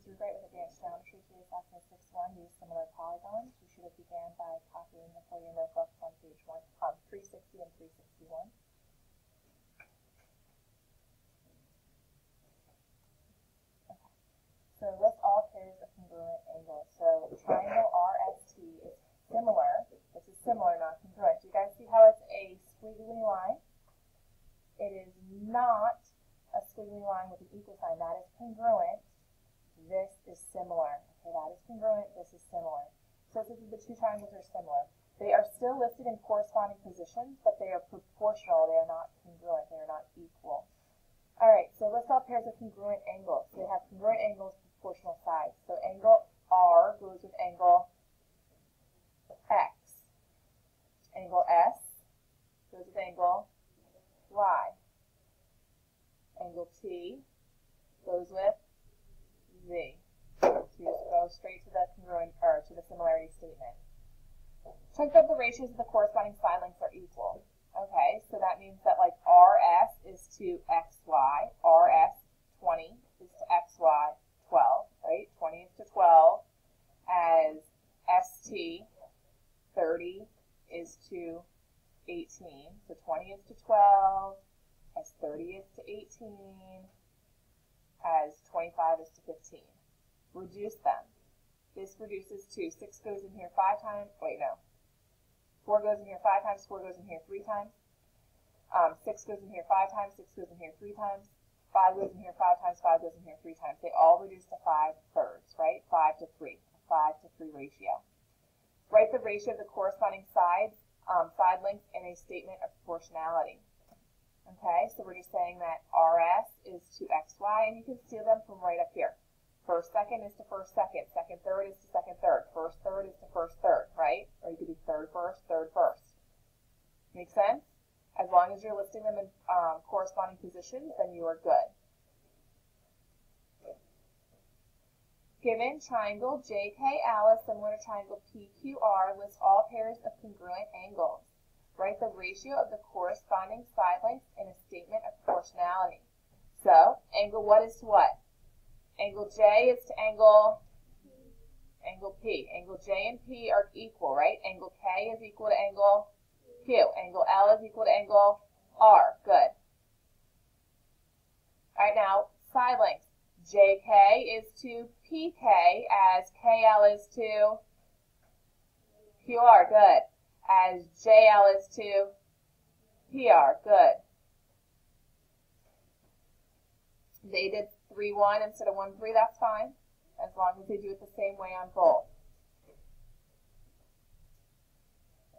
you're great with advanced geometry. Today's lesson is 6-1, use similar polygons. You should have began by copying the for your notebooks on page 360 and 361. Okay. So list all pairs of congruent angles. So triangle RST is similar. This is similar, not congruent. Do you guys see how it's a squiggly line? It is not a squiggly line with an equal sign. That is congruent. This is similar. Okay, that is congruent. This is similar. So since the two triangles are similar, they are still listed in corresponding positions, but they are proportional. They are not congruent. They are not equal. All right, so list all pairs of congruent angles. They have congruent angles, proportional sides. So angle R goes with angle X. Angle S goes with angle Y. Angle T goes with Z. So you just go straight to the congruent or to the similarity statement. Check that the ratios of the corresponding side lengths are equal. Okay, so that means that like RS is to XY, RS 20 is to XY 12, right? 20 is to 12, as ST 30 is to 18. So 20 is to 12, as 30 is to 18, as 25 is to 15. Reduce them. This reduces to 6 goes in here 5 times. Wait, no. 4 goes in here 5 times. 4 goes in here 3 times. 6 goes in here 5 times. 6 goes in here 3 times. 5 goes in here 5 times. 5 goes in here 3 times. They all reduce to 5/3, right? 5 to 3. A 5 to 3 ratio. Write the ratio of the corresponding side lengths in a statement of proportionality. Okay, so we're just saying that RS is to XY, and you can see them from right up here. First second is to first second. Second third is to second third. First third is to first third, right? Or you could do third first, third first. Make sense? As long as you're listing them in corresponding positions, then you are good. Given triangle JKL is similar to triangle PQR, list all pairs of congruent angles. Write the ratio of the corresponding side lengths in a statement of proportionality. So, angle what is to what? Angle J is to angle P. Angle J and P are equal, right? Angle K is equal to angle Q. Angle L is equal to angle R. Good. All right, now, side lengths. JK is to PK as KL is to QR. Good. As JL is to PR. Good. They did 3-1 instead of 1-3. That's fine, as long as they do it the same way on both.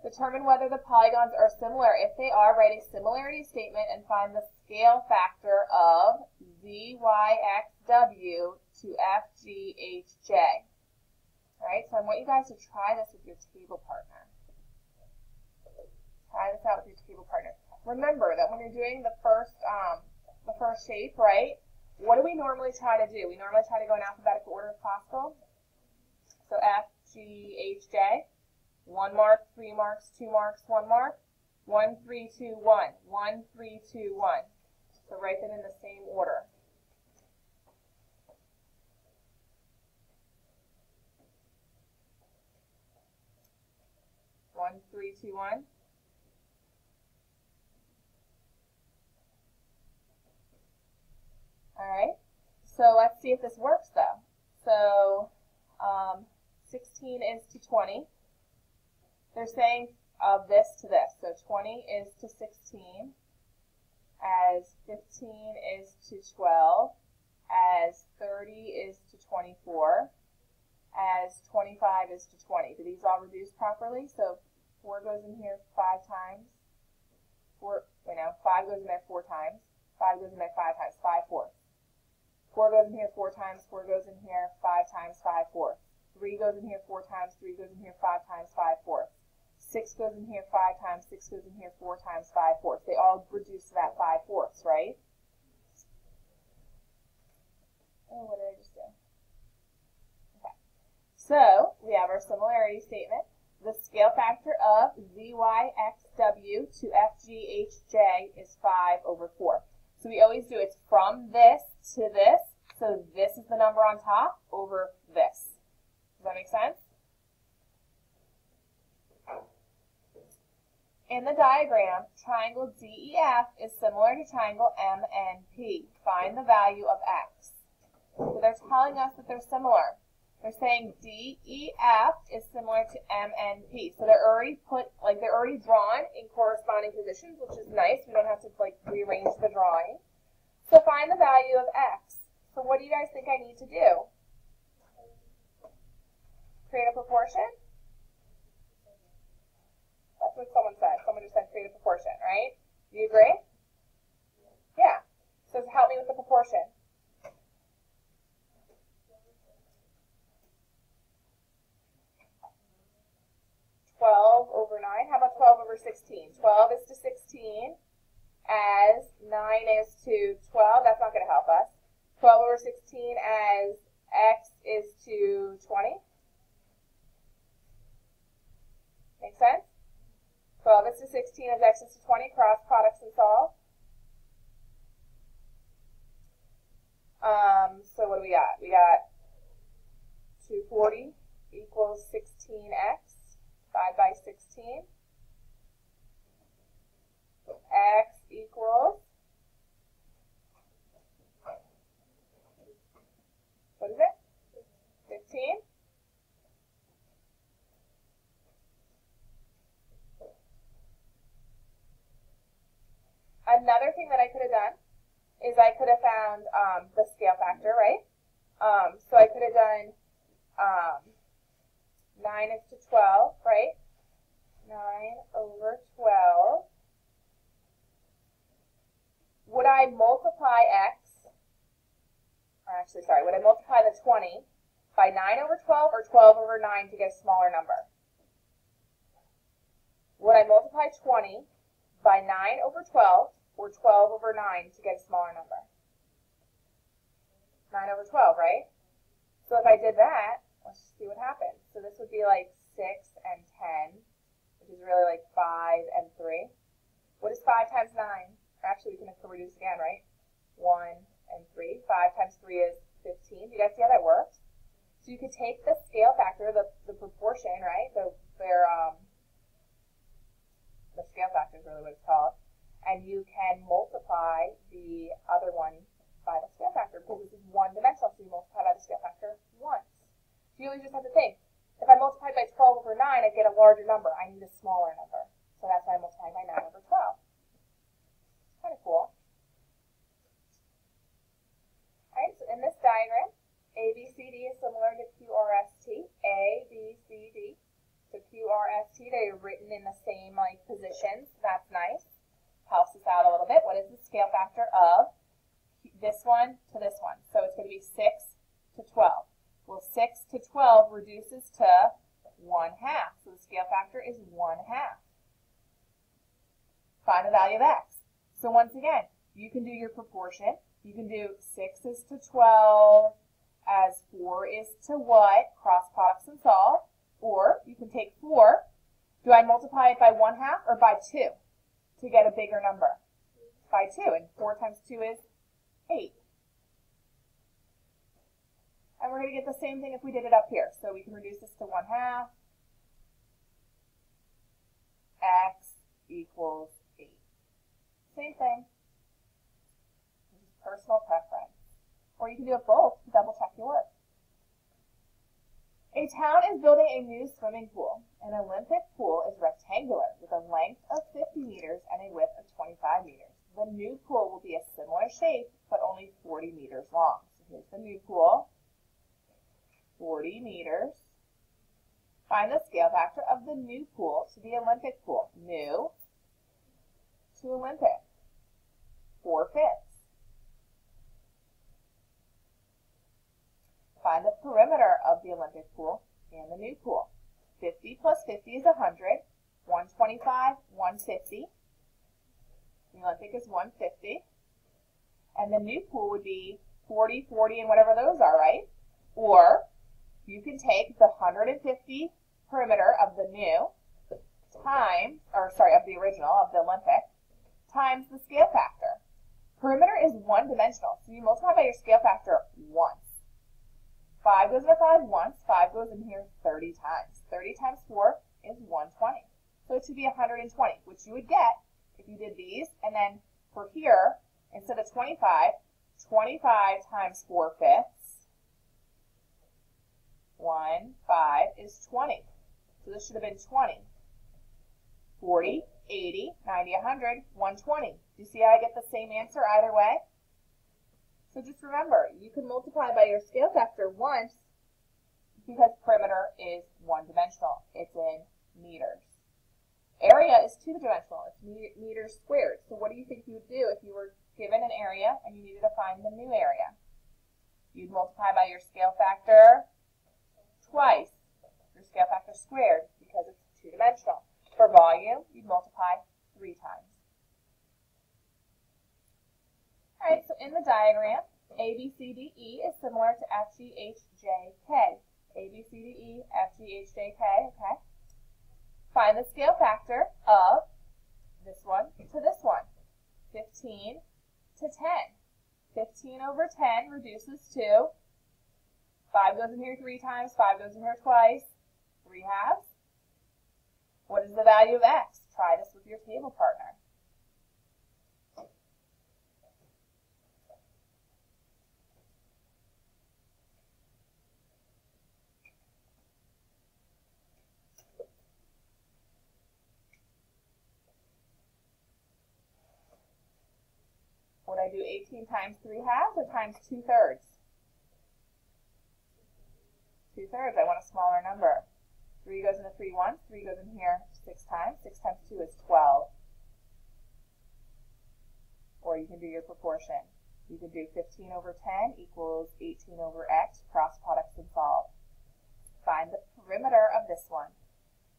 Determine whether the polygons are similar. If they are, write a similarity statement and find the scale factor of ZYXW to FGHJ. All right, so I want you guys to try this with your table partner. Try this out with your table partner. Remember that when you're doing the first shape, right, what do we normally try to do? We normally try to go in alphabetical order if possible. So F, G, H, J. 1 mark, 3 marks, 2 marks, 1 mark. 1, 3, 2, 1. 1, 3, 2, 1. So write them in the same order. One, 3, 2, 1. All right, so let's see if this works though. So 16 is to 20. They're saying of this to this. So 20 is to 16, as 15 is to 12, as 30 is to 24, as 25 is to 20. Do these all reduce properly? So 4 goes in here 5 times. 5 goes in there 4 times. 5 goes in there 5 times. 5/4. 4 goes in here 4 times. 4 goes in here 5 times. 5/4. 3 goes in here 4 times. 3 goes in here 5 times. 5/4. 6 goes in here 5 times. 6 goes in here 4 times. 5/4. They all reduce to that 5/4, right? Oh, what did I just do? Okay. So we have our similarity statement. The scale factor of ZYXW to FGHJ is 5/4. So we always do it's from this to this, So this is the number on top over this. Does that make sense? In the diagram, triangle DEF is similar to triangle MNP. Find the value of X. So they're telling us that they're similar. They're saying DEF is similar to MNP. So they're already they're already drawn in corresponding positions, which is nice. We don't have to rearrange the drawing. So find the value of X. So what do you guys think I need to do? Create a proportion? That's what someone said. Someone just said create a proportion, right? Do you agree? Yeah. So help me with the proportion. Over 9. How about 12 over 16? 12 is to 16 as 9 is to 12. That's not going to help us. 12 over 16 as X is to 20. Make sense? 12 is to 16 as X is to 20. Cross products and solve. So what do we got? We got 240 equals 16X. 5 by 16. X equals, what is it? 15. Another thing that I could have done is I could have found the scale factor, right? So I could have done 9 is to 12, right? 9 over 12. Would I multiply X, or actually, sorry, would I multiply the 20 by 9 over 12 or 12 over 9 to get a smaller number? Would I multiply 20 by 9 over 12 or 12 over 9 to get a smaller number? 9 over 12, right? So if I did that, let's see what happens. So this would be like 6 and 10, which is really like 5 and 3. What is 5 times 9? Actually, we can reduce again, right? 1 and 3. 5 times 3 is 15. Do you guys see how that works? So you could take the scale factor, the proportion, right? The scale factor is really what it's called. And you can multiply the other one by the scale factor because this is one-dimensional, so you multiply by the scale factor once. So you always just have to think, if I multiply by 12 over 9, I get a larger number. I need a smaller number. So that's why I'm multiplying by 9 over 12. Kind of cool. All right, so in this diagram, ABCD is similar to QRST. ABCD to QRST, they're written in the same positions. That's nice. Helps us out a little bit. What is the scale factor of this one to this one? So it's going to be 6 to 12. Well, 6 to 12 reduces to 1/2. So the scale factor is 1/2. Find the value of X. So once again, you can do your proportion. You can do 6 is to 12 as 4 is to what? Cross products and solve. Or you can take 4. Do I multiply it by 1/2 or by 2 to get a bigger number? By 2. And 4 times 2 is 8. And we're going to get the same thing if we did it up here. So we can reduce this to 1/2. X equals 8. Same thing. This is personal preference. Or you can do it both to double check your work. A town is building a new swimming pool. An Olympic pool is rectangular with a length of 50 meters and a width of 25 meters. The new pool will be a similar shape, but only 40 meters long. So here's the new pool. 40 meters. Find the scale factor of the new pool to the Olympic pool. New to Olympic. 4/5. Find the perimeter of the Olympic pool and the new pool. 50 plus 50 is 100. 125, 150. The Olympic is 150. And the new pool would be 40, 40, and whatever those are, right? Or you can take the 150 perimeter of the new times, of the original, of the Olympic, times the scale factor. Perimeter is one-dimensional, so you multiply by your scale factor once. 5 goes into 5 once. 5 goes in here 30 times. 30 times 4 is 120. So it should be 120, which you would get if you did these. And then for here, instead of 25, 25 times 4/5. 1, 5 is 20. So this should have been 20. 40, 80, 90, 100, 120. Do you see how I get the same answer either way? So just remember, you can multiply by your scale factor once because perimeter is one-dimensional. It's in meters. Area is two-dimensional. It's meters squared. So what do you think you would do if you were given an area and you needed to find the new area? You'd multiply by your scale factor twice. Your scale factor squared because it's two-dimensional. For volume, you'd multiply 3 times. All right, so in the diagram, ABCDE is similar to FGHJK. ABCDE, FGHJK, okay? Find the scale factor of this one to this one. 15 to 10. 15 over 10 reduces to 5 goes in here 3 times, 5 goes in here twice, 3 halves. What is the value of x? Try this with your table partner. Would I do 18 times 3 halves or times 2/3? 2/3, I want a smaller number. 3 goes into 3 once, 3 goes in here 6 times. 6 times 2 is 12. Or you can do your proportion. You can do 15 over 10 equals 18 over x, cross products and solve. Find the perimeter of this one.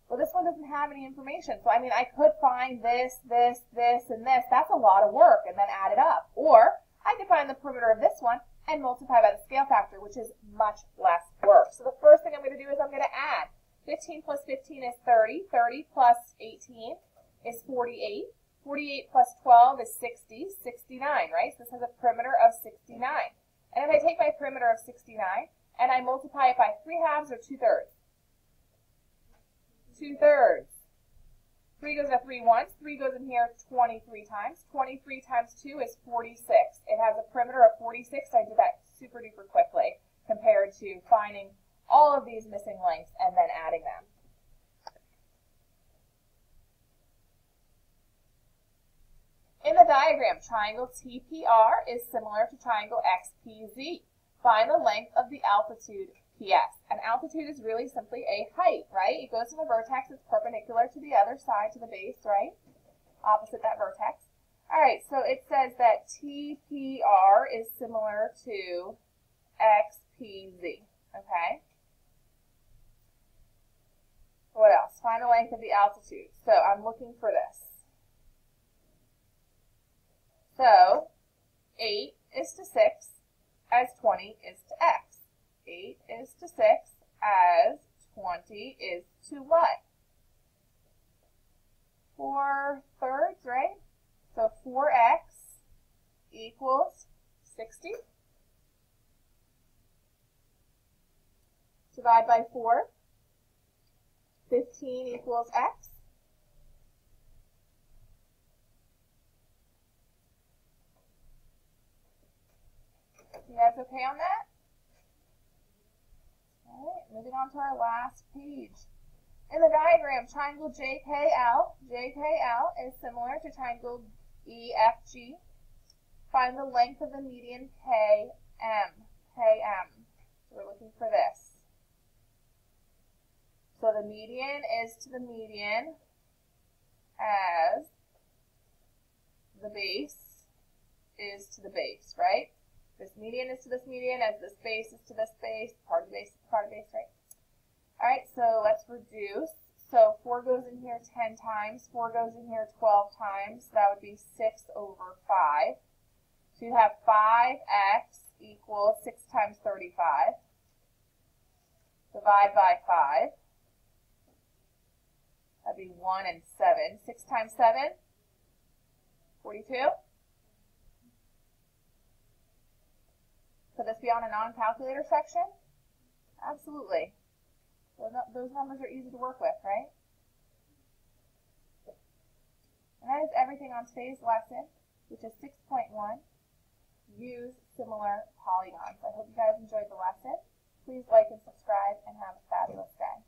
Well, this one doesn't have any information. So, I mean, I could find this, this, this, and this. That's a lot of work, and then add it up. Or I could find the perimeter of this one and multiply by the scale factor, which is much less work. So the first thing I'm going to do is I'm going to add. 15 plus 15 is 30. 30 plus 18 is 48. 48 plus 12 is 60. 69, right? So this has a perimeter of 69. And if I take my perimeter of 69 and I multiply it by 3 halves or 2/3? 2/3. 3 goes into 3 once. 3 goes in here 23 times. 23 times 2 is 46. It has a perimeter of 46. I did that super duper quickly compared to finding all of these missing lengths and then adding them. In the diagram, triangle TPR is similar to triangle XPZ. Find the length of the altitude PS. And altitude is really simply a height, right? It goes from the vertex, it's perpendicular to the other side, to the base, right? Opposite that vertex. All right, so it says that TPR is similar to XPZ, okay? What else? Find the length of the altitude. So I'm looking for this. So 8 is to 6 as 20 is to x. 8 is to 6 as 20 is to what? 4/3, right? So 4x equals 60. Divide by 4. 15 equals x. You guys okay on that? All right, moving on to our last page. In the diagram, triangle JKL is similar to triangle EFG. Find the length of the median KM. So we're looking for this. So the median is to the median as the base is to the base, right? This median is to this median as this base is to this base, part of the base is part of the base, right? All right, so let's reduce. So 4 goes in here 10 times, 4 goes in here 12 times, so that would be 6 over 5. So you have 5x equals 6 times 35. Divide by 5. That'd be 1 and 7. 6 times 7, 42. Could this be on a non-calculator section? Absolutely. Those numbers are easy to work with, right? And that is everything on today's lesson, which is 6.1, Use Similar Polygons. I hope you guys enjoyed the lesson. Please like and subscribe and have a fabulous day.